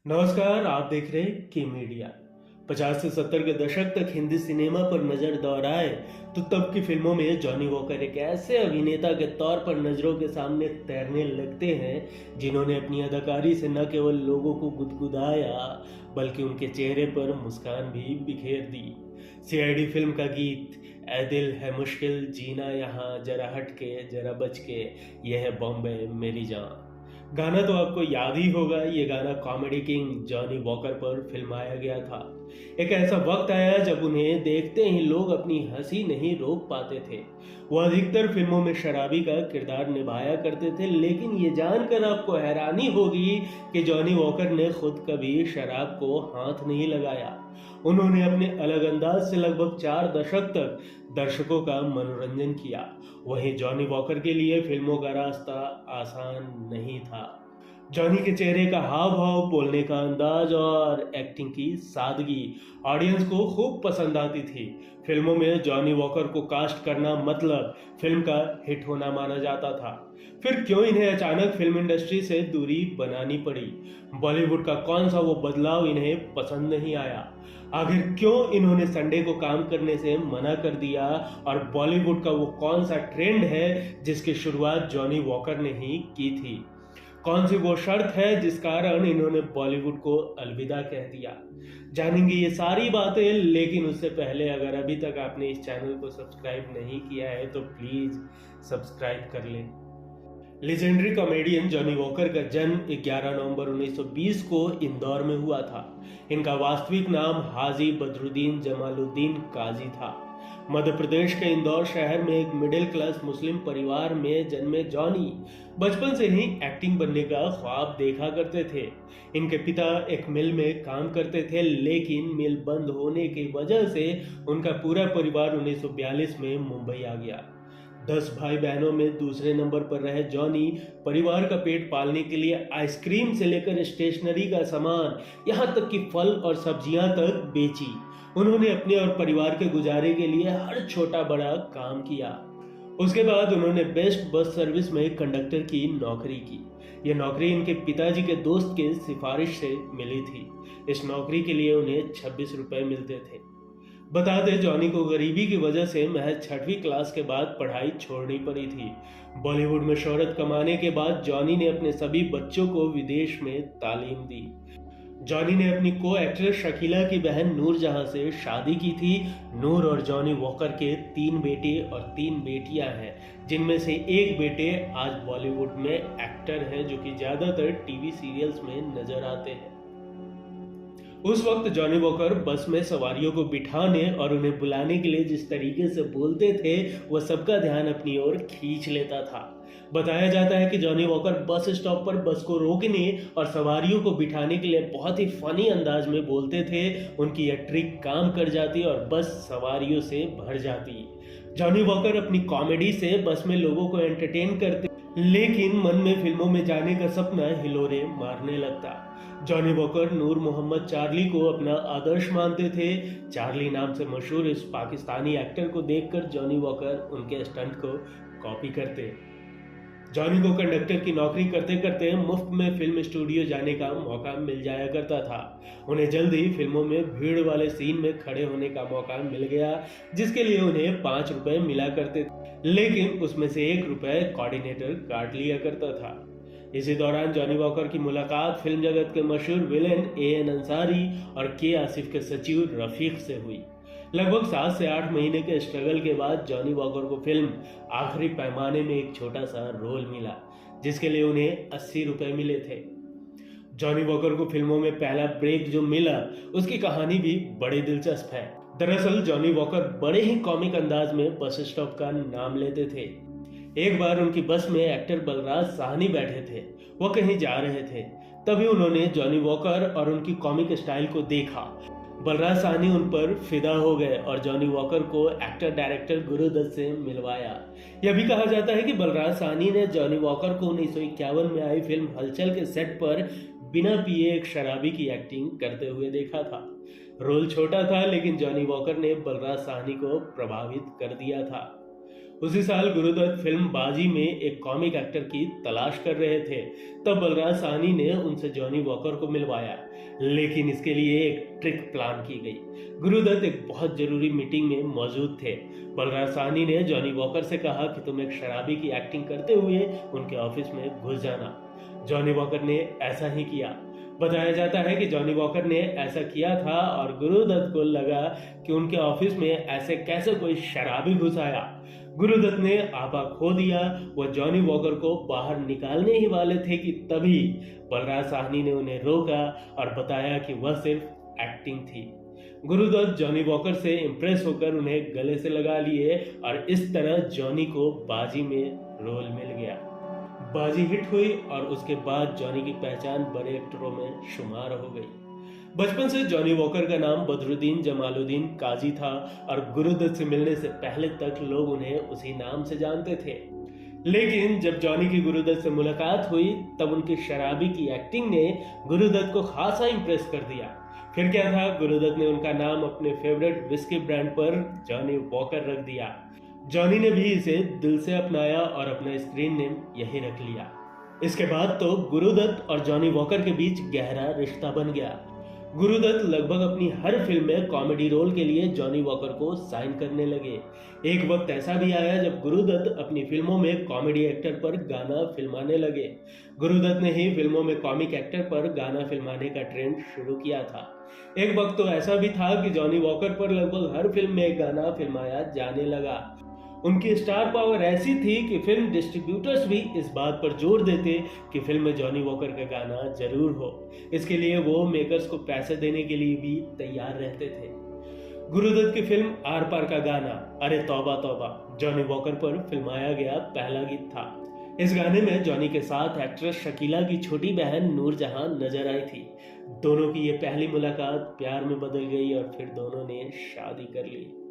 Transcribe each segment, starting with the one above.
नमस्कार, आप देख रहे हैं की मीडिया। 50 से 70 के दशक तक हिंदी सिनेमा पर नजर दौड़ाए तो तब की फिल्मों में जॉनी वॉकर एक ऐसे अभिनेता के तौर पर नजरों के सामने तैरने लगते हैं जिन्होंने अपनी अदाकारी से न केवल लोगों को गुदगुदाया बल्कि उनके चेहरे पर मुस्कान भी बिखेर दी। सीआईडी फिल्म का गीत "ऐ दिल है मुश्किल जीना यहाँ, जरा हट के जरा बच के, यह है बॉम्बे मेरी जान"। गाना तो आपको याद ही होगा। ये गाना कॉमेडी किंग जॉनी वॉकर पर फिल्माया गया था। एक ऐसा वक्त आया जब उन्हें देखते ही लोग अपनी हंसी नहीं रोक पाते थे। वो अधिकतर फिल्मों में शराबी का किरदार निभाया करते थे, लेकिन ये जानकर आपको हैरानी होगी कि जॉनी वॉकर ने खुद कभी शराब को हाथ नहीं लगाया। उन्होंने अपने अलग अंदाज से लगभग 4 दशक तक दर्शकों का मनोरंजन किया। वहीं जॉनी वॉकर के लिए फिल्मों का रास्ता आसान नहीं था। जॉनी के चेहरे का हाव भाव, बोलने का अंदाज और एक्टिंग की सादगी ऑडियंस को खूब पसंद आती थी। फिल्मों में जॉनी वॉकर को कास्ट करना मतलब फिल्म का हिट होना माना जाता था। फिर क्यों इन्हें अचानक फिल्म इंडस्ट्री से दूरी बनानी पड़ी? बॉलीवुड का कौन सा वो बदलाव इन्हें पसंद नहीं आया? आखिर क्यों इन्होंने संडे को काम करने से मना कर दिया? और बॉलीवुड का वो कौन सा ट्रेंड है जिसकी शुरुआत जॉनी वॉकर ने ही की थी? कौन सी वो शर्त है जिस कारण इन्होंने बॉलीवुड को अलविदा कह दिया? जानेंगे ये सारी बातें, लेकिन उससे पहले अगर अभी तक आपने इस चैनल को सब्सक्राइब नहीं किया है तो प्लीज सब्सक्राइब कर लें। लेजेंडरी कॉमेडियन जॉनी वॉकर का जन्म 11 नवंबर 1920 को इंदौर में हुआ था। इनका वास्तविक नाम हाजी बदरुद्दीन जमालुद्दीन काजी था। मध्य प्रदेश के इंदौर शहर में एक मिडिल क्लास मुस्लिम परिवार में जन्मे जॉनी बचपन से ही एक्टिंग बनने का ख्वाब देखा करते थे। इनके पिता एक मिल में काम करते थे, लेकिन मिल बंद होने की वजह से उनका पूरा परिवार 1942 में मुंबई आ गया। 10 भाई बहनों में दूसरे नंबर पर रहे जॉनी परिवार का पेट पालने के लिए आइसक्रीम से लेकर स्टेशनरी का सामान, यहाँ तक कि फल और सब्जियां तक बेची। उन्होंने अपने और परिवार के गुजारे के लिए हर छोटा बड़ा काम किया। उसके बाद उन्होंने बेस्ट बस सर्विस में कंडक्टर की नौकरी की। यह नौकरी इनके पिताजी के दोस्त के सिफारिश से मिली थी। इस नौकरी के लिए उन्हें 26 रुपए मिलते थे। बता दें, जॉनी को गरीबी की वजह से महज 6वीं क्लास के बाद पढ़ाई छोड़नी पड़ी थी। बॉलीवुड में शोहरत कमाने के बाद जॉनी ने अपने सभी बच्चों को विदेश में तालीम दी। जॉनी ने अपनी को एक्ट्रेस शकीला की बहन नूर जहां से शादी की थी। नूर और जॉनी वॉकर के 3 बेटे और 3 बेटियां हैं, जिनमें से एक बेटे आज बॉलीवुड में एक्टर हैं जो कि ज्यादातर टीवी सीरियल्स में नजर आते हैं। उस वक्त जॉनी वॉकर बस में सवारियों को बिठाने और उन्हें बुलाने के लिए जिस तरीके से बोलते थे वह सबका ध्यान अपनी ओर खींच लेता था। बताया जाता है कि जॉनी वॉकर बस स्टॉप पर बस को रोकने और सवारियों को बिठाने के लिए बहुत ही फनी अंदाज में बोलते थे। उनकी यह ट्रिक काम कर जाती और बस सवारियों से भर जाती। जॉनी वॉकर अपनी कॉमेडी से बस में लोगों को एंटरटेन करते, लेकिन मन में फिल्मों में जाने का सपना हिलोरे मारने लगता। जॉनी वॉकर नूर मोहम्मद चार्ली को अपना आदर्श मानते थे। चार्ली नाम से मशहूर इस पाकिस्तानी एक्टर को देखकर जॉनी वॉकर उनके स्टंट को कॉपी करते। जॉनी को कंडक्टर की नौकरी करते करते मुफ्त में फिल्म स्टूडियो जाने का मौका मिल जाया करता था। उन्हें जल्द ही फिल्मों में भीड़ वाले सीन में खड़े होने का मौका मिल गया, जिसके लिए उन्हें 5 रुपए मिला करते थे, लेकिन उसमें से 1 रुपए कोऑर्डिनेटर काट लिया करता था। इसी दौरान जॉनी वॉकर की मुलाकात फिल्म जगत के मशहूर विलेन एएन अंसारी और के आसिफ के सचिव रफीक से हुई। लगभग 7 से 8 महीने के स्ट्रगल के बाद जॉनी वॉकर को फिल्म आखिरी पैमाने में एक छोटा सा रोल मिला, जिसके लिए उन्हें 80 रुपए मिले थे। जॉनी वॉकर को फिल्मों में पहला ब्रेक जो मिला उसकी कहानी भी बड़ी दिलचस्प है। दरअसल जॉनी वॉकर बड़े ही कॉमिक अंदाज में बस स्टॉप का नाम लेते थे। एक बार उनकी बस में एक्टर बलराज साहनी बैठे थे। वो कहीं जा रहे थे, तभी उन्होंने जॉनी वॉकर और उनकी कॉमिक स्टाइल को देखा। बलराज साहनी उन पर फिदा हो गए और जॉनी वॉकर को एक्टर डायरेक्टर गुरुदत्त से मिलवाया। यह भी कहा जाता है कि बलराज साहनी ने जॉनी वॉकर को 1951 में आई फिल्म हलचल के सेट पर बिना पिए एक शराबी की एक्टिंग करते हुए देखा था। रोल छोटा था, लेकिन जॉनी वॉकर ने बलराज साहनी को प्रभावित कर दिया था। उसी साल गुरुदत्त फिल्म बाजी में एक कॉमिक एक्टर की तलाश कर रहे थे। तब बलराज साहनी ने उनसे जॉनी वॉकर को मिलवाया, लेकिन इसके लिए एक ट्रिक प्लान की गई। गुरुदत्त एक बहुत जरूरी मीटिंग में मौजूद थे। बलराज साहनी ने जॉनी वॉकर से कहा कि तुम एक शराबी की एक्टिंग करते हुए उनके ऑफिस में घुस जाना। जॉनी वॉकर ने ऐसा ही किया। बताया जाता है कि जॉनी वॉकर ने ऐसा किया था और गुरुदत्त को लगा कि उनके ऑफिस में ऐसे कैसे कोई शराबी घुस आया। गुरुदत्त ने आपा खो दिया। वह जॉनी वॉकर को बाहर निकालने ही वाले थे कि तभी बलराज साहनी ने उन्हें रोका और बताया कि वह सिर्फ एक्टिंग थी। गुरुदत्त जॉनी वॉकर से इम्प्रेस होकर उन्हें गले से लगा लिए और इस तरह जॉनी को बाजी में रोल मिल गया। बाजी हिट हुई और उसके बाद जॉनी की पहचान बड़े एक्टरों में शुमार हो गई। बचपन से जॉनी वॉकर का नाम बदरुद्दीन जमालुद्दीन काजी था और गुरुदत्त से मिलने से पहले तक लोग उन्हें उसी नाम से जानते थे। लेकिन जब जॉनी की गुरुदत्त से मुलाकात हुई तब उनकी शराबी की एक्टिंग ने गुरुदत्त को खासा इंप्रेस कर दिया। फिर क्या था, गुरुदत्त ने उनका नाम अपने फेवरेट विस्की ब्रांड पर जॉनी वॉकर रख दिया। जॉनी ने भी इसे दिल से अपनाया और अपना स्क्रीन नेम यही रख लिया। इसके बाद तो गुरुदत्त और जॉनी वॉकर के बीच गहरा रिश्ता बन गया। गुरुदत्त लगभग अपनी हर फिल्म में कॉमेडी रोल के लिए जॉनी वॉकर को साइन करने लगे। एक वक्त ऐसा भी आया जब गुरुदत्त अपनी फिल्मों में कॉमेडी एक्टर पर गाना फिल्माने लगे। गुरुदत्त ने ही फिल्मों में कॉमिक एक्टर पर गाना फिल्माने का ट्रेंड शुरू किया था। एक वक्त तो ऐसा भी था कि जॉनी वॉकर पर लगभग हर फिल्म में गाना फिल्माया जाने लगा। उनकी स्टार पावर ऐसी थी कि फिल्म डिस्ट्रीब्यूटर्स भी इस बात पर जोर देते कि फिल्म में जॉनी वॉकर का गाना जरूर हो। इसके लिए वो मेकर्स को पैसे देने के लिए भी तैयार रहते थे। गुरुदत्त की फिल्म आर पार का गाना अरे तौबा तौबा जॉनी वॉकर पर फिल्माया गया पहला गीत था। इस गाने में जॉनी के साथ एक्ट्रेस शकीला की छोटी बहन नूरजहां नजर आई थी। दोनों की ये पहली मुलाकात प्यार में बदल गई और फिर दोनों ने शादी कर ली।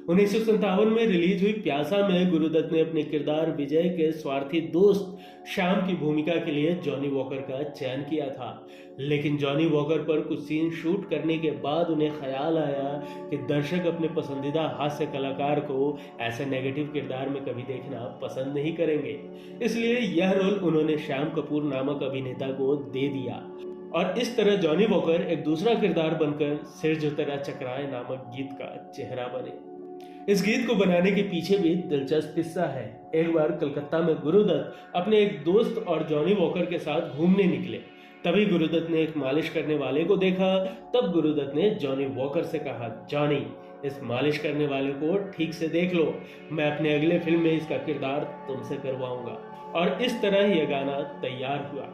1957 में रिलीज हुई प्यासा में गुरुदत्त ने अपने किरदार विजय के स्वार्थी दोस्त श्याम की भूमिका के लिए जॉनी वॉकर का चयन किया था। लेकिन जॉनी वॉकर पर कुछ सीन शूट करने के बाद उन्हें ख्याल आया कि दर्शक अपने पसंदीदा हास्य कलाकार को ऐसे नेगेटिव किरदार में कभी देखना पसंद नहीं करेंगे। इसलिए यह रोल उन्होंने श्याम कपूर नामक अभिनेता को दे दिया और इस तरह जॉनी वॉकर एक दूसरा किरदार बनकर सिर जो तेरा चकराए नामक गीत का चेहरा बने। इस गीत को बनाने के पीछे भी दिलचस्प किस्सा है। एक बार कलकत्ता में गुरुदत्त अपने एक दोस्त और जॉनी वॉकर के साथ घूमने निकले। तभी गुरुदत्त ने एक मालिश करने वाले को देखा। तब गुरुदत्त ने जॉनी वॉकर से कहा, जॉनी इस मालिश करने वाले को ठीक से देख लो, मैं अपने अगले फिल्म में इसका किरदार तुमसे करवाऊंगा। और इस तरह यह गाना तैयार हुआ।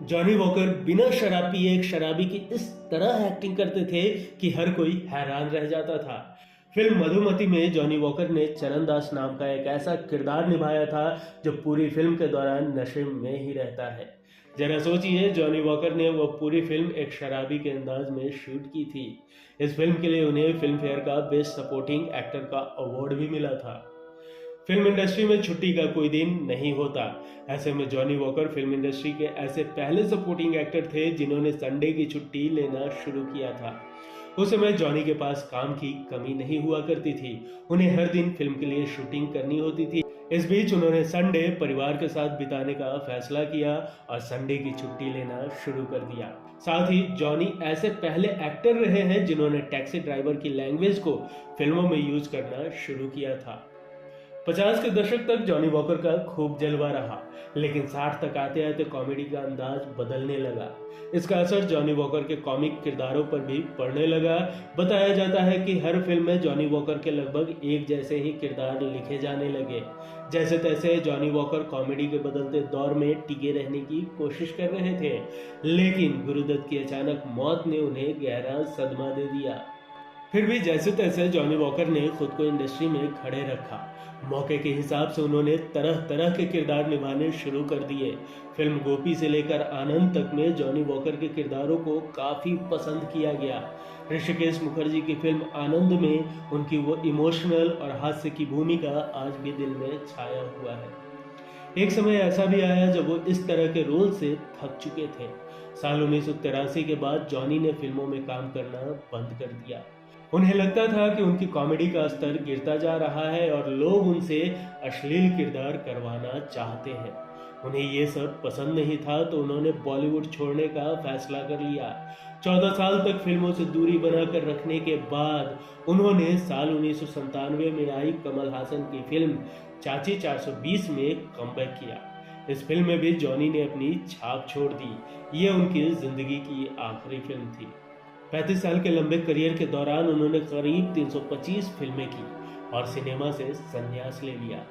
जॉनी वॉकर बिना शराब पिए एक शराबी की इस तरह एक्टिंग करते थे कि हर कोई हैरान रह जाता था। फिल्म मधुमती में जॉनी वॉकर ने चरणदास नाम का एक ऐसा किरदार निभाया था जो पूरी फिल्म के दौरान नशे में ही रहता है। जरा सोचिए, जॉनी वॉकर ने वह पूरी फिल्म एक शराबी के अंदाज में शूट की थी। इस फिल्म के लिए उन्हें फिल्म फेयर का बेस्ट सपोर्टिंग एक्टर का अवार्ड भी मिला था। फिल्म इंडस्ट्री में छुट्टी का कोई दिन नहीं होता। ऐसे में जॉनी वॉकर फिल्म इंडस्ट्री के ऐसे पहले सपोर्टिंग एक्टर थे जिन्होंने संडे की छुट्टी लेना शुरू किया था। उस समय जॉनी के पास काम की कमी नहीं हुआ करती थी। उन्हें हर दिन फिल्म के लिए शूटिंग करनी होती थी। इस बीच उन्होंने संडे परिवार के साथ बिताने का फैसला किया और संडे की छुट्टी लेना शुरू कर दिया। साथ ही जॉनी ऐसे पहले एक्टर रहे हैं जिन्होंने टैक्सी ड्राइवर की लैंग्वेज को फिल्मों में यूज करना शुरू किया था। 50 के दशक तक जॉनी वॉकर का खूब जलवा रहा, लेकिन 60 तक आते आते कॉमेडी का अंदाज बदलने लगा। इसका असर जॉनी वॉकर के कॉमिक किरदारों पर भी पड़ने लगा। बताया जाता है कि हर फिल्म में जॉनी वॉकर के लगभग एक जैसे ही किरदार लिखे जाने लगे। जैसे तैसे जॉनी वॉकर कॉमेडी के बदलते दौर में टिके रहने की कोशिश कर रहे थे, लेकिन गुरुदत्त की अचानक मौत ने उन्हें गहरा सदमा दे दिया। फिर भी जैसे तैसे जॉनी वॉकर ने खुद को इंडस्ट्री में खड़े रखा। मौके के हिसाब से उन्होंने तरह तरह के किरदार निभाने शुरू कर दिए। फिल्म गोपी से लेकर आनंद तक में जॉनी वॉकर के किरदारों को काफी पसंद किया गया। ऋषिकेश मुखर्जी की फिल्म आनंद में उनकी वो इमोशनल और हास्य की भूमिका आज भी दिल में छाया हुआ है। एक समय ऐसा भी आया जब वो इस तरह के रोल से थक चुके थे। साल 1983 के बाद जॉनी ने फिल्मों में काम करना बंद कर दिया। उन्हें लगता था कि उनकी कॉमेडी का स्तर गिरता जा रहा है और लोग उनसे अश्लील किरदार करवाना चाहते हैं। उन्हें ये सब पसंद नहीं था तो उन्होंने बॉलीवुड छोड़ने का फैसला कर लिया। 14 साल तक फिल्मों से दूरी बनाकर रखने के बाद उन्होंने साल 1997 में आई कमल हासन की फिल्म चाची 420 में कमबैक किया। इस फिल्म में भी जॉनी ने अपनी छाप छोड़ दी। ये उनकी जिंदगी की आखिरी फिल्म थी। 35 साल के लंबे करियर के दौरान उन्होंने करीब 325 फिल्में की और सिनेमा से संन्यास ले लिया।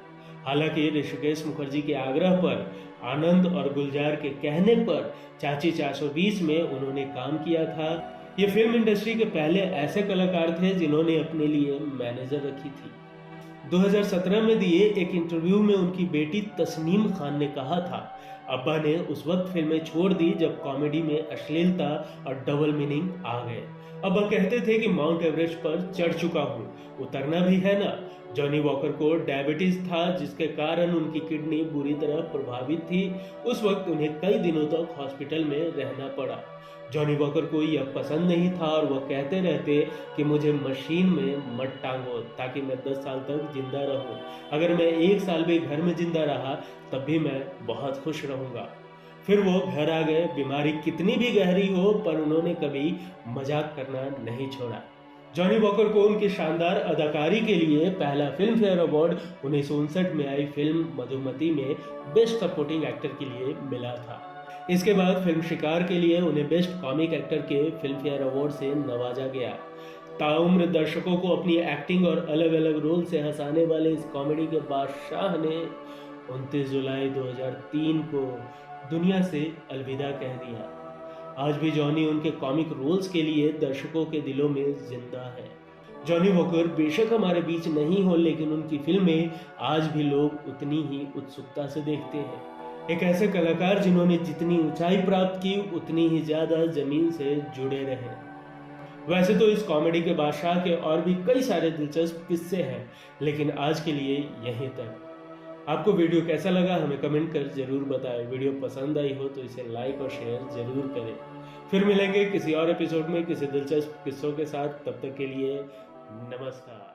हालांकि ऋषिकेश मुखर्जी के आग्रह पर, आनंद और गुलजार के कहने पर चाची 420 में उन्होंने काम किया था। ये फिल्म इंडस्ट्री के पहले ऐसे कलाकार थे जिन्होंने अपने लिए मैनेजर रखी थी। 2017 में दिए एक इंटरव्यू में उनकी बेटी तस्नीम खान ने कहा था, अब्बा ने उस वक्त फिल्में छोड़ दी जब कॉमेडी में अश्लीलता और डबल मीनिंग आ गए। अब्बा कहते थे कि माउंट एवरेस्ट पर चढ़ चुका हूँ, उतरना भी है ना। जॉनी वॉकर को डायबिटीज था जिसके कारण उनकी किडनी बुरी तरह प्रभावित थी। उस वक्त उन्हें कई दिनों तक हॉस्पिटल में रहना पड़ा। जॉनी वॉकर को यह पसंद नहीं था और वह कहते रहते कि मुझे मशीन में मत टांगो ताकि मैं 10 साल तक जिंदा रहूं। अगर मैं 1 साल भी घर में जिंदा रहा तब भी मैं बहुत खुश रहूंगा। फिर वो घर आ गए। बीमारी कितनी भी गहरी हो पर उन्होंने कभी मजाक करना नहीं छोड़ा। जॉनी वॉकर को उनकी शानदार अदाकारी के लिए पहला फिल्म फेयर अवार्ड 1959 में आई फिल्म मधुमती में बेस्ट सपोर्टिंग एक्टर के लिए मिला था। इसके बाद फिल्म शिकार के लिए उन्हें बेस्ट कॉमिक एक्टर के फिल्म फेयर अवार्ड से नवाजा गया। ताउम्र दर्शकों को अपनी एक्टिंग और अलग अलग रोल से हंसाने वाले इस कॉमेडी के बादशाह ने 29 जुलाई 2003 को दुनिया से अलविदा कह दिया। आज भी जॉनी उनके कॉमिक रोल्स के लिए दर्शकों के दिलों में जिंदा है। जॉनी वॉकर बेशक हमारे बीच नहीं हो लेकिन उनकी फिल्में आज भी लोग उतनी ही उत्सुकता से देखते हैं। एक ऐसे कलाकार जिन्होंने जितनी ऊंचाई प्राप्त की उतनी ही ज्यादा जमीन से जुड़े रहे। वैसे तो इस कॉमेडी के बादशाह के और भी कई सारे दिलचस्प किस्से हैं लेकिन आज के लिए यहीं तक। आपको वीडियो कैसा लगा हमें कमेंट कर जरूर बताएं। वीडियो पसंद आई हो तो इसे लाइक और शेयर जरूर करें। फिर मिलेंगे किसी और एपिसोड में किसी दिलचस्प किस्सों के साथ। तब तक के लिए नमस्कार।